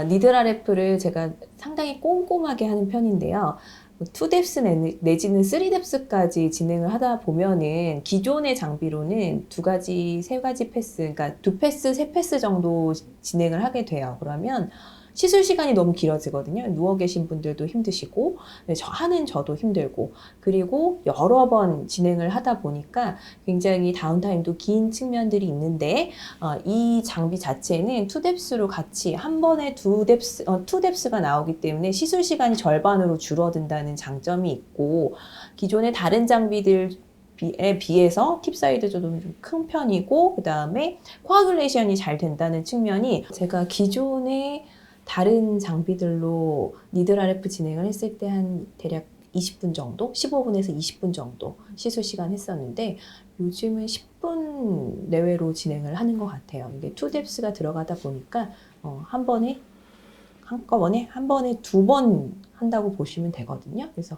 니들 RF를 제가 상당히 꼼꼼하게 하는 편인데요. 2뎁스 내지는 3뎁스까지 진행을 하다 보면은 기존의 장비로는 2가지, 3가지 패스, 그러니까 2패스, 3패스 정도 진행을 하게 돼요. 그러면 시술 시간이 너무 길어지거든요. 누워 계신 분들도 힘드시고, 저도 힘들고, 그리고 여러 번 진행을 하다 보니까 굉장히 다운타임도 긴 측면들이 있는데, 이 장비 자체는 2뎁스로 같이 한 번에 2뎁스가 나오기 때문에 시술 시간이 절반으로 줄어든다는 장점이 있고, 기존의 다른 장비들 에 비해서 팁 사이즈도 좀 큰 편이고, 그 다음에 코아뷸레이션이 잘 된다는 측면이 제가 기존의 다른 장비들로 니들 RF 진행을 했을 때 한 대략 20분 정도? 15분에서 20분 정도 시술 시간 했었는데 요즘은 10분 내외로 진행을 하는 것 같아요. 이게 2뎁스가 들어가다 보니까 한꺼번에 한 번에 2번 한다고 보시면 되거든요. 그래서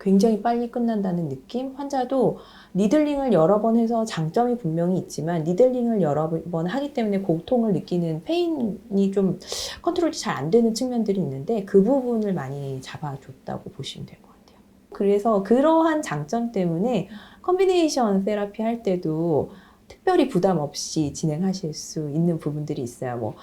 굉장히 빨리 끝난다는 느낌? 환자도 니들링을 여러 번 해서 장점이 분명히 있지만 니들링을 여러 번 하기 때문에 고통을 느끼는 페인이 좀 컨트롤이 잘 안 되는 측면들이 있는데 그 부분을 많이 잡아줬다고 보시면 될 것 같아요. 그래서 그러한 장점 때문에 컨비네이션 세라피 할 때도 특별히 부담 없이 진행하실 수 있는 부분들이 있어요.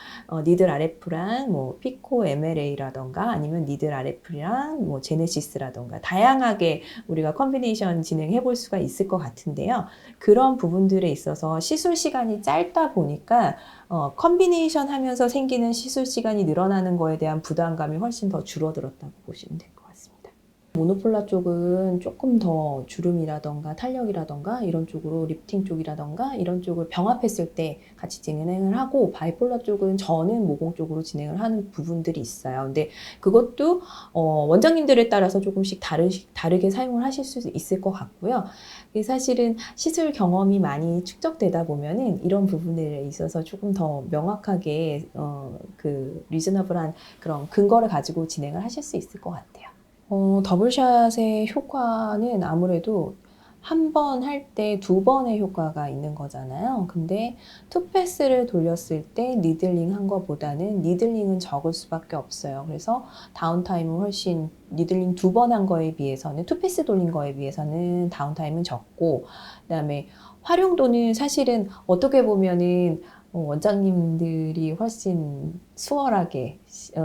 니들 RF랑 피코 MLA라던가 아니면 니들 RF랑 제네시스라던가 다양하게 우리가 컨비네이션 진행해 볼 수가 있을 것 같은데요. 그런 부분들에 있어서 시술 시간이 짧다 보니까 컨비네이션 하면서 생기는 시술 시간이 늘어나는 거에 대한 부담감이 훨씬 더 줄어들었다고 보시면 될 것 같습니다. 모노폴라 쪽은 조금 더 주름이라던가 탄력이라던가 이런 쪽으로 리프팅 쪽이라던가 이런 쪽을 병합했을 때 같이 진행을 하고, 바이폴라 쪽은 저는 모공 쪽으로 진행을 하는 부분들이 있어요. 근데 그것도 원장님들에 따라서 조금씩 다르게 사용을 하실 수 있을 것 같고요. 사실은 시술 경험이 많이 축적되다 보면은 이런 부분에 있어서 조금 더 명확하게 리즈너블한 그런 근거를 가지고 진행을 하실 수 있을 것 같아요. 더블샷의 효과는 아무래도 한 번 할 때 2번의 효과가 있는 거잖아요. 근데 투패스를 돌렸을 때 니들링 한 거보다는 니들링은 적을 수밖에 없어요. 그래서 다운타임은 훨씬 니들링 2번 한 거에 비해서는, 투패스 돌린 거에 비해서는 다운타임은 적고, 그다음에 활용도는 사실은 어떻게 보면은 원장님들이 훨씬 수월하게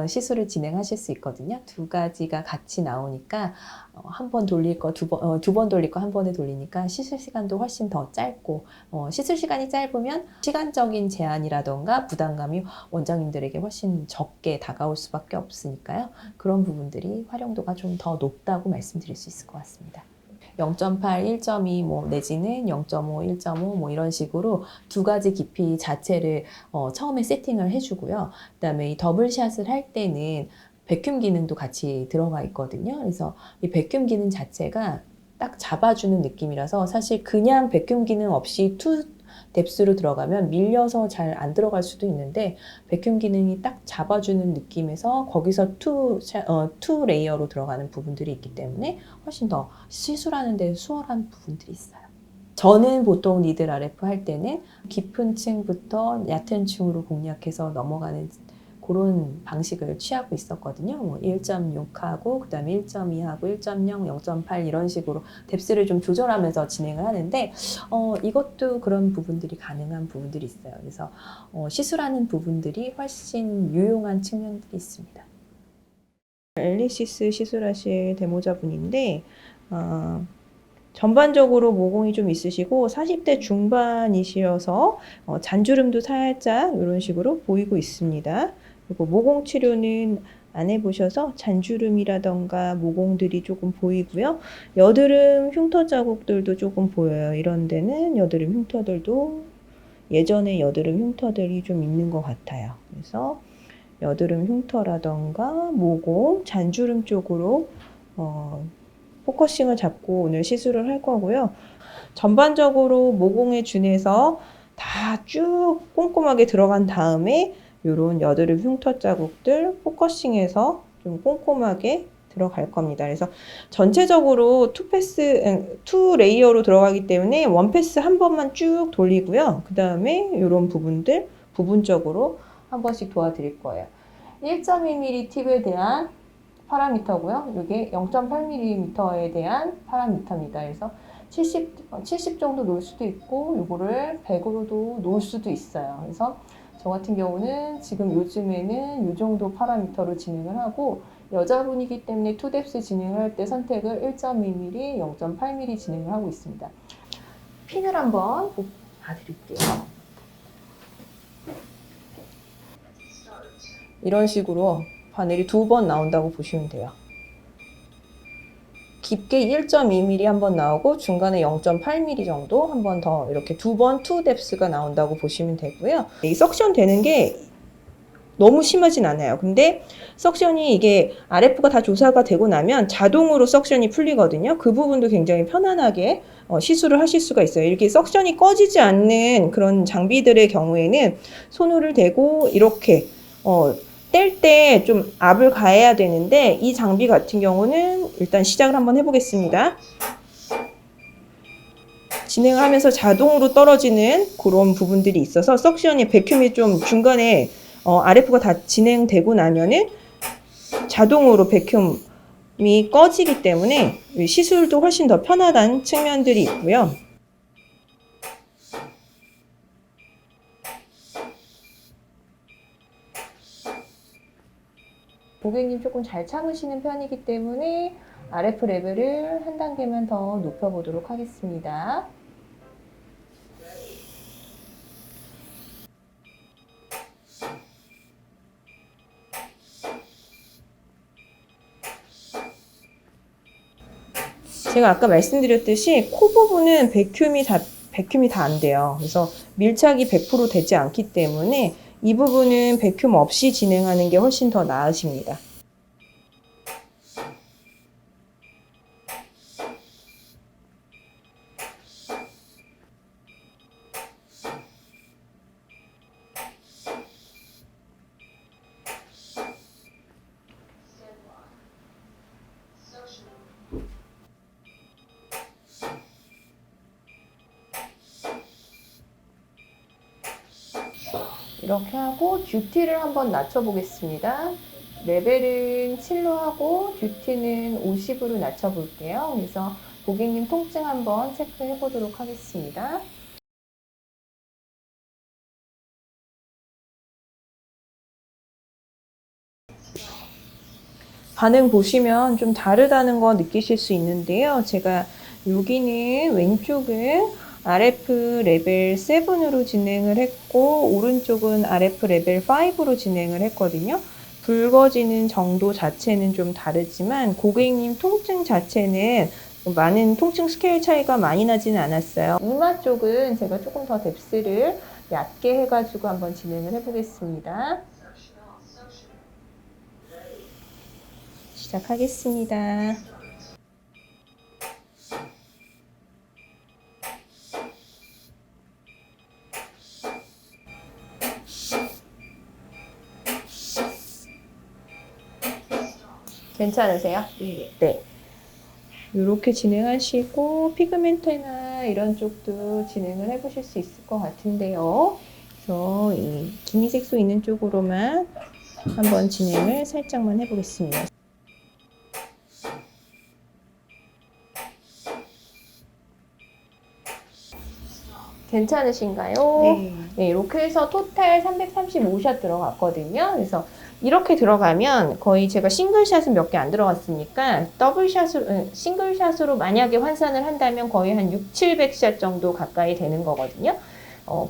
시술을 진행하실 수 있거든요. 2가지가 같이 나오니까 한 번 돌릴 거 두 번 돌릴 거 한 번에 돌리니까 시술 시간도 훨씬 더 짧고, 시술 시간이 짧으면 시간적인 제한이라던가 부담감이 원장님들에게 훨씬 적게 다가올 수밖에 없으니까요. 그런 부분들이 활용도가 좀 더 높다고 말씀드릴 수 있을 것 같습니다. 0.8, 1.2 내지는 0.5, 1.5 이런 식으로 2가지 깊이 자체를 처음에 세팅을 해주고요. 그다음에 이 더블샷을 할 때는 백큐ම් 기능도 같이 들어가 있거든요. 그래서 이 백큐ම් 기능 자체가 딱 잡아주는 느낌이라서 사실 그냥 백큐ම් 기능 없이 뎁스로 들어가면 밀려서 잘 안 들어갈 수도 있는데, 백큐ම් 기능이 딱 잡아주는 느낌에서 거기서 투 레이어로 들어가는 부분들이 있기 때문에 훨씬 더 시술하는 데 수월한 부분들이 있어요. 저는 보통 니들 RF 할 때는 깊은 층부터 얕은 층으로 공략해서 넘어가는 그런 방식을 취하고 있었거든요. 1.6하고 그 다음에 1.2하고 1.0, 0.8 이런 식으로 뎁스를 좀 조절하면서 진행을 하는데 이것도 그런 부분들이 가능한 부분들이 있어요. 그래서 시술하는 부분들이 훨씬 유용한 측면들이 있습니다. 엘리시스 시술하실 데모자분인데 전반적으로 모공이 좀 있으시고 40대 중반이시어서 잔주름도 살짝 이런 식으로 보이고 있습니다. 그리고 모공 치료는 안 해보셔서 잔주름이라던가 모공들이 조금 보이고요. 여드름 흉터 자국들도 조금 보여요. 이런 데는 여드름 흉터들도 예전에 여드름 흉터들이 좀 있는 것 같아요. 그래서 여드름 흉터라던가 모공, 잔주름 쪽으로 포커싱을 잡고 오늘 시술을 할 거고요. 전반적으로 모공에 준해서 다 쭉 꼼꼼하게 들어간 다음에 이런 여드름 흉터 자국들 포커싱해서 좀 꼼꼼하게 들어갈 겁니다. 그래서 전체적으로 투 레이어로 들어가기 때문에 원 패스 한 번만 쭉 돌리고요. 그 다음에 이런 부분들 부분적으로 한 번씩 도와드릴 거예요. 1.2mm 팁에 대한 파라미터고요. 이게 0.8mm에 대한 파라미터입니다. 그래서 70 정도 놓을 수도 있고 요거를 100으로도 놓을 수도 있어요. 그래서 저 같은 경우는 지금 요즘에는 이 정도 파라미터로 진행을 하고 여자분이기 때문에 투뎁스 진행을 할 때 선택을 1.2mm, 0.8mm 진행을 하고 있습니다. 핀을 한번 봐드릴게요. 이런 식으로 바늘이 2번 나온다고 보시면 돼요. 깊게 1.2mm 한 번 나오고 중간에 0.8mm 정도 한 번 더 이렇게 2번 투뎁스가 나온다고 보시면 되고요. 이 석션 되는 게 너무 심하진 않아요. 근데 석션이 이게 RF가 다 조사가 되고 나면 자동으로 석션이 풀리거든요. 그 부분도 굉장히 편안하게 시술을 하실 수가 있어요. 이렇게 석션이 꺼지지 않는 그런 장비들의 경우에는 손을 대고 이렇게 뗄 때 좀 압을 가해야 되는데 이 장비 같은 경우는 일단 시작을 한번 해보겠습니다. 진행을 하면서 자동으로 떨어지는 그런 부분들이 있어서 석션이 백큐미 좀 중간에 RF가 다 진행되고 나면은 자동으로 백큐미 꺼지기 때문에 시술도 훨씬 더 편하다는 측면들이 있고요. 고객님 조금 잘 참으시는 편이기 때문에 RF 레벨을 한 단계만 더 높여보도록 하겠습니다. 제가 아까 말씀드렸듯이 코 부분은 백큐미 다 안 돼요. 그래서 밀착이 100% 되지 않기 때문에 이 부분은 백큐ම් 없이 진행하는 게 훨씬 더 나으십니다. 이렇게 하고 듀티를 한번 낮춰보겠습니다. 레벨은 7로 하고 듀티는 50으로 낮춰볼게요. 그래서 고객님 통증 한번 체크해 보도록 하겠습니다. 반응 보시면 좀 다르다는 거 느끼실 수 있는데요. 제가 여기는 왼쪽은 RF 레벨 7으로 진행을 했고 오른쪽은 RF 레벨 5로 진행을 했거든요. 붉어지는 정도 자체는 좀 다르지만 고객님 통증 자체는 많은 통증 스케일 차이가 많이 나지는 않았어요. 이마 쪽은 제가 조금 더 뎁스를 얕게 해가지고 한번 진행을 해보겠습니다. 시작하겠습니다. 괜찮으세요? 네. 이렇게 진행하시고 피그멘트나 이런 쪽도 진행을 해보실 수 있을 것 같은데요. 그래서 이 기미색소 있는 쪽으로만 한번 진행을 살짝만 해보겠습니다. 괜찮으신가요? 네. 네, 이렇게 해서 토탈 335샷 들어갔거든요. 그래서 이렇게 들어가면 거의 제가 싱글샷은 몇 개 안 들어갔으니까 싱글샷으로 만약에 환산을 한다면 거의 한 6, 700샷 정도 가까이 되는 거거든요.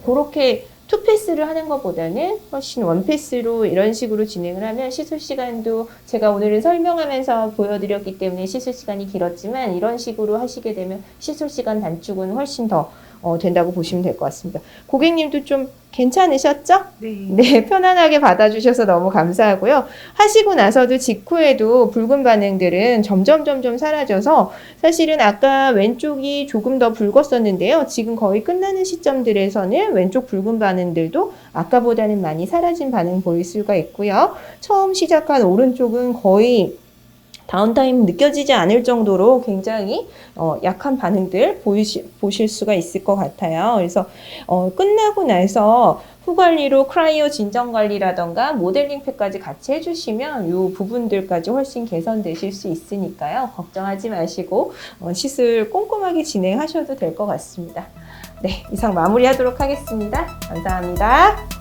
그렇게 투패스를 하는 것보다는 훨씬 원패스로 이런 식으로 진행을 하면 시술 시간도 제가 오늘은 설명하면서 보여드렸기 때문에 시술 시간이 길었지만 이런 식으로 하시게 되면 시술 시간 단축은 훨씬 더 된다고 보시면 될 것 같습니다. 고객님도 좀 괜찮으셨죠? 네. 네, 편안하게 받아주셔서 너무 감사하고요. 하시고 나서도 직후에도 붉은 반응들은 점점 사라져서 사실은 아까 왼쪽이 조금 더 붉었었는데요. 지금 거의 끝나는 시점들에서는 왼쪽 붉은 반응들도 아까보다는 많이 사라진 반응 보일 수가 있고요. 처음 시작한 오른쪽은 거의 다운타임 느껴지지 않을 정도로 굉장히 약한 반응들 보실 수가 있을 것 같아요. 그래서 끝나고 나서 후 관리로 크라이오 진정 관리라던가 모델링 팩까지 같이 해주시면 이 부분들까지 훨씬 개선되실 수 있으니까요. 걱정하지 마시고 시술 꼼꼼하게 진행하셔도 될 것 같습니다. 네, 이상 마무리하도록 하겠습니다. 감사합니다.